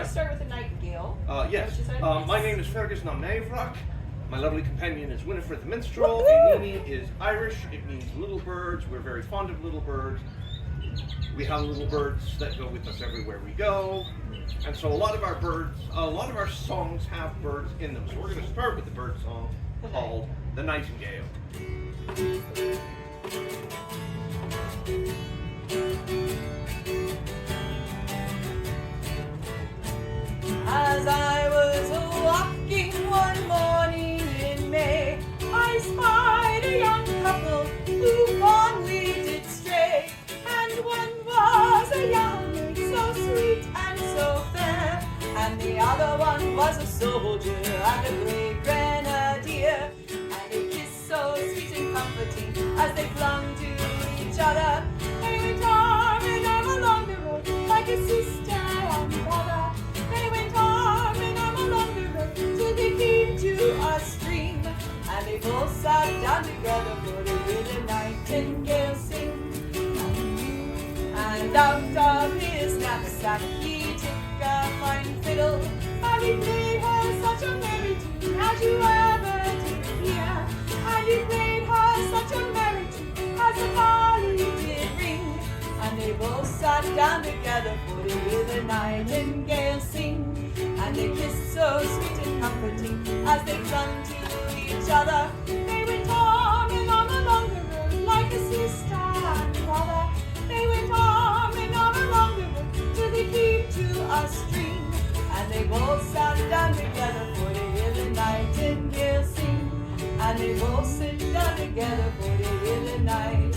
start with the Nightingale. Yes. My name is Fergus na Maevrak. My lovely companion is Winifred the Minstrel. Woohoo! Éiníní is Irish. It means little birds. We're very fond of little birds. We have little birds that go with us everywhere we go. And so a lot of our songs have birds in them. So we're going to start with the bird song called The Nightingale. As I was walking one morning in May, I spied a young couple who fondly did stray. And one was a young maid, so sweet and so fair, and the other one was a soldier and a brave grenadier. And they kissed so sweet and comforting as they clung to each other. They went arm in arm along the road like a sister and brother. They went arm in arm along the road till they came to a stream, and they both sat down together for to hear the nightingale sing. And out of his knapsack he took a fine fiddle, and he played her such a merry tune as you ever did hear. And he played her such a merry tune as the parley did ring. And they both sat down together for to hear the nightingale sing. And they kissed so sweet and comforting as they clung to each other. They went arm in arm along the road like a sister and brother. They went arm in arm along the road till they came to a stream. And they both sat down together for to hear the nightingale sing. And they both sit down together for to hear the nightingale